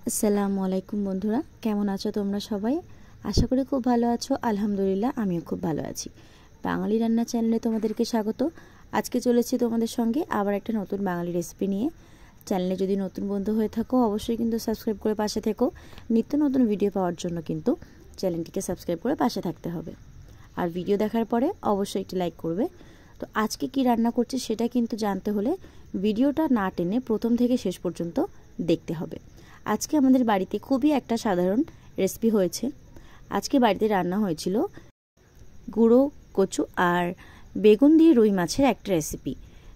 আসসালামু আলাইকুম বন্ধুরা, কেমন আছো তোমরা সবাই? আশা করি খুব ভালো আছো। আলহামদুলিল্লাহ, আমিও খুব ভালো আছি। বাঙালি রান্না চ্যানেলে তোমাদেরকে স্বাগত। আজকে চলেছি তোমাদের সঙ্গে আবার একটা নতুন বাঙালি রেসিপি নিয়ে। চ্যানেলে যদি নতুন বন্ধু হয়ে থাকো অবশ্যই কিন্তু সাবস্ক্রাইব করে পাশে থেকো। নিত্য নতুন ভিডিও পাওয়ার জন্য কিন্তু চ্যানেলটিকে সাবস্ক্রাইব করে পাশে থাকতে হবে। আর ভিডিও দেখার পরে অবশ্যই একটি লাইক করবে। তো আজকে কি রান্না করছি সেটা কিন্তু জানতে হলে ভিডিওটা না টেনে প্রথম থেকে শেষ পর্যন্ত দেখতে হবে। আজকে আমাদের বাড়িতে খুবই একটা সাধারণ রেসিপি হয়েছে। আজকে বাড়িতে রান্না হয়েছিল গুঁড়ো কচু আর বেগুন দিয়ে রুই মাছের একটা রেসিপি।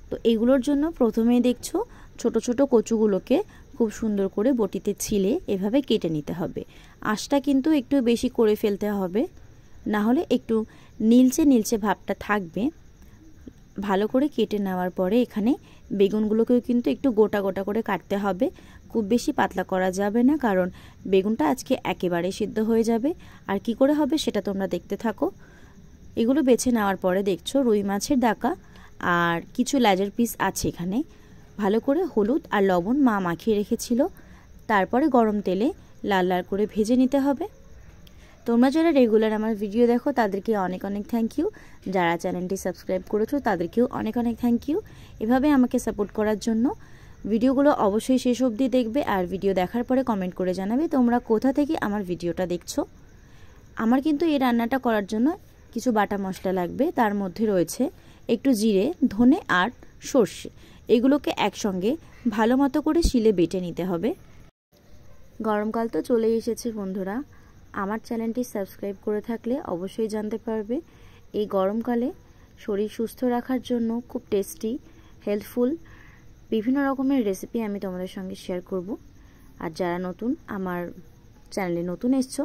তো এগুলোর জন্য প্রথমেই দেখছো ছোট ছোট কচুগুলোকে খুব সুন্দর করে বটিতে ছিলে এভাবে কেটে নিতে হবে। আঁশটা কিন্তু একটু বেশি করে ফেলতে হবে, না হলে একটু নীলচে নীলচে ভাবটা থাকবে। ভালো করে কেটে নেওয়ার পরে এখানে বেগুনগুলোকেও কিন্তু একটু গোটা গোটা করে কাটতে হবে। খুব বেশি পাতলা করা যাবে না, কারণ বেগুনটা আজকে একেবারে সিদ্ধ হয়ে যাবে। আর কি করে হবে সেটা তোমরা দেখতে থাকো। এগুলো বেছে নেওয়ার পরে দেখছো রুই মাছের ডাকা আর কিছু লেজের পিস আছে এখানে। ভালো করে হলুদ আর লবণ মা মাখিয়ে রেখেছিল। তারপরে গরম তেলে লাল লাল করে ভেজে নিতে হবে। তোমরা যারা রেগুলার আমার ভিডিও দেখো তাদেরকে অনেক অনেক থ্যাংক ইউ। যারা চ্যানেলটি সাবস্ক্রাইব করেছো তাদেরকেও অনেক অনেক থ্যাংক ইউ এভাবে আমাকে সাপোর্ট করার জন্য। ভিডিওগুলো অবশ্যই শেষ অবধি দেখবে আর ভিডিও দেখার পরে কমেন্ট করে জানাবে তোমরা কোথা থেকে আমার ভিডিওটা দেখছো। আমার কিন্তু এই রান্নাটা করার জন্য কিছু বাটা মশলা লাগবে। তার মধ্যে রয়েছে একটু জিরে, ধনে আর সর্ষে। এগুলোকে একসঙ্গে ভালো মতো করে শিলে বেটে নিতে হবে। গরমকাল তো চলেই এসেছে বন্ধুরা। আমার চ্যানেলটি সাবস্ক্রাইব করে থাকলে অবশ্যই জানতে পারবে এই গরমকালে শরীর সুস্থ রাখার জন্য খুব টেস্টি, হেল্পফুল বিভিন্ন রকমের রেসিপি আমি তোমাদের সঙ্গে শেয়ার করব। আর যারা নতুন আমার চ্যানেলে নতুন এসছো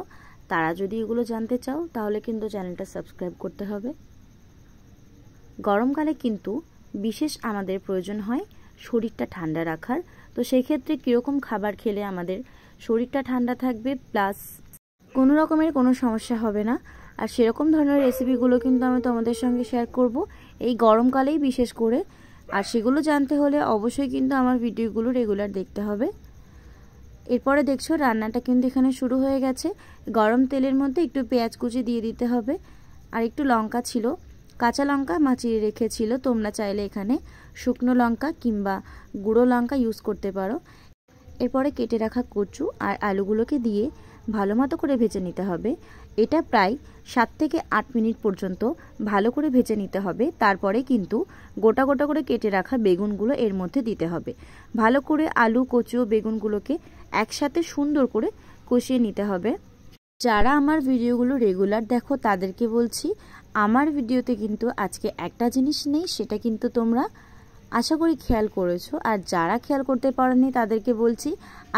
তারা যদি এগুলো জানতে চাও তাহলে কিন্তু চ্যানেলটা সাবস্ক্রাইব করতে হবে। গরমকালে কিন্তু বিশেষ আমাদের প্রয়োজন হয় শরীরটা ঠান্ডা রাখার। তো সেই ক্ষেত্রে কীরকম খাবার খেলে আমাদের শরীরটা ঠান্ডা থাকবে প্লাস কোনো রকমের কোনো সমস্যা হবে না, আর সেরকম ধরনের রেসিপিগুলো কিন্তু আমি তোমাদের সঙ্গে শেয়ার করব এই গরমকালেই বিশেষ করে। আর সেগুলো জানতে হলে অবশ্যই কিন্তু আমার ভিডিওগুলো রেগুলার দেখতে হবে। এরপরে দেখছো রান্নাটা কিন্তু এখানে শুরু হয়ে গেছে। গরম তেলের মধ্যে একটু পেঁয়াজ কুচি দিয়ে দিতে হবে। আর একটু লঙ্কা ছিল, কাঁচা লঙ্কা মাচিয়ে রেখেছিল। তোমরা চাইলে এখানে শুকনো লঙ্কা কিংবা গুঁড়ো লঙ্কা ইউজ করতে পারো। এরপরে কেটে রাখা কচু আর আলুগুলোকে দিয়ে ভালো মতো করে ভেজে নিতে হবে। এটা প্রায় 7 থেকে 8 মিনিট পর্যন্ত ভালো করে ভেজে নিতে হবে। তারপরে কিন্তু গোটা গোটা করে কেটে রাখা বেগুনগুলো এর মধ্যে দিতে হবে। ভালো করে আলু, কচু ও বেগুনগুলোকে একসাথে সুন্দর করে কষিয়ে নিতে হবে। যারা আমার ভিডিওগুলো রেগুলার দেখো তাদেরকে বলছি আমার ভিডিওতে কিন্তু আজকে একটা জিনিস নেই, সেটা কিন্তু তোমরা আশা করি খেয়াল করেছো। আর যারা খেয়াল করতে পারেনি তাদেরকে বলছি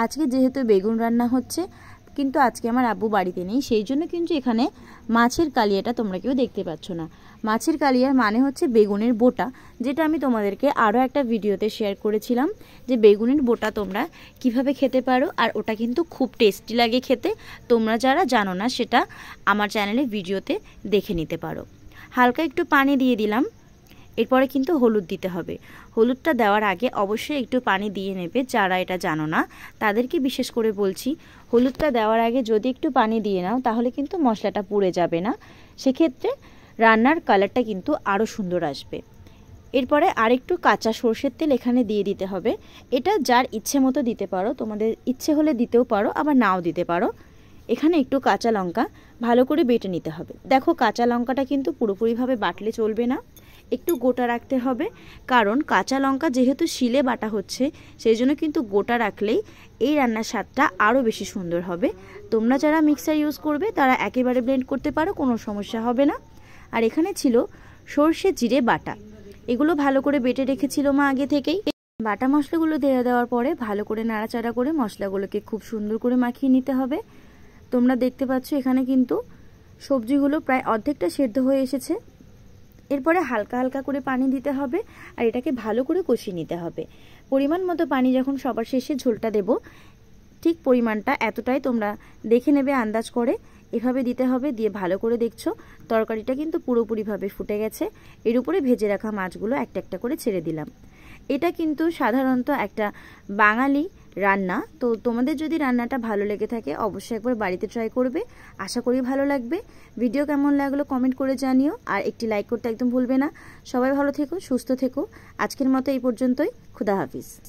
আজকে যেহেতু বেগুন রান্না হচ্ছে, কিন্তু আজকে আমার আব্বু বাড়িতে নেই, সেই জন্য কিন্তু এখানে মাছের কালিয়াটা তোমরা কেউ দেখতে পাচ্ছ না। মাছের কালিয়ার মানে হচ্ছে বেগুনের বোটা, যেটা আমি তোমাদেরকে আরও একটা ভিডিওতে শেয়ার করেছিলাম যে বেগুনের বোটা তোমরা কিভাবে খেতে পারো। আর ওটা কিন্তু খুব টেস্টি লাগে খেতে। তোমরা যারা জানো না সেটা আমার চ্যানেলে ভিডিওতে দেখে নিতে পারো। হালকা একটু পানি দিয়ে দিলাম। এরপরে কিন্তু হলুদ দিতে হবে। হলুদটা দেওয়ার আগে অবশ্যই একটু পানি দিয়ে নেবে। যারা এটা জানো না তাদেরকে বিশেষ করে বলছি, হলুদটা দেওয়ার আগে যদি একটু পানি দিয়ে নাও তাহলে কিন্তু মশলাটা পুড়ে যাবে না, সেক্ষেত্রে রান্নার কালারটা কিন্তু আরও সুন্দর আসবে। এরপরে আরেকটু কাঁচা সর্ষের তেল এখানে দিয়ে দিতে হবে। এটা যার ইচ্ছে মতো দিতে পারো, তোমাদের ইচ্ছে হলে দিতেও পারো আবার নাও দিতে পারো। এখানে একটু কাঁচা লঙ্কা ভালো করে বেটে নিতে হবে। দেখো কাঁচা লঙ্কাটা কিন্তু পুরোপুরিভাবে বাটলে চলবে না, একটু গোটা রাখতে হবে, কারণ কাঁচা লঙ্কা যেহেতু শিলে বাটা হচ্ছে সেই জন্য কিন্তু গোটা রাখলেই এই রান্নার স্বাদটা আরও বেশি সুন্দর হবে। তোমরা যারা মিক্সার ইউজ করবে তারা একেবারে ব্লেন্ড করতে পারো, কোনো সমস্যা হবে না। আর এখানে ছিল সর্ষে জিরে বাটা, এগুলো ভালো করে বেটে রেখেছিল মা আগে থেকেই। বাটা মশলাগুলো দেওয়ার পরে ভালো করে নাড়াচাড়া করে মশলাগুলোকে খুব সুন্দর করে মাখিয়ে নিতে হবে। তোমরা দেখতে পাচ্ছ এখানে কিন্তু সবজিগুলো প্রায় অর্ধেকটা সেদ্ধ হয়ে এসেছে। এরপরে হালকা হালকা করে পানি দিতে হবে আর এটাকে ভালো করে কষিয়ে নিতে হবে। পরিমাণ মতো পানি যখন সবার শেষে ঝোলটা দেব, ঠিক পরিমাণটা এতটাই তোমরা দেখে নেবে আন্দাজ করে, এভাবে দিতে হবে। দিয়ে ভালো করে দেখছো তরকারিটা কিন্তু পুরোপুরিভাবে ফুটে গেছে। এর উপরে ভেজে রাখা মাছগুলো একটা একটা করে ছেড়ে দিলাম। এটা কিন্তু সাধারণত একটা বাঙালি রান্না। তো তোমাদের যদি রান্নাটা ভালো লেগে থাকে অবশ্যই একবার বাড়িতে ট্রাই করবে, আশা করি ভালো লাগবে। ভিডিও কেমন লাগলো কমেন্ট করে জানিও, আর একটি লাইক করতে একদম ভুলবে না। সবাই ভালো থেকো, সুস্থ থেকো। আজকের মতো এই পর্যন্তই। খুদা হাফিজ।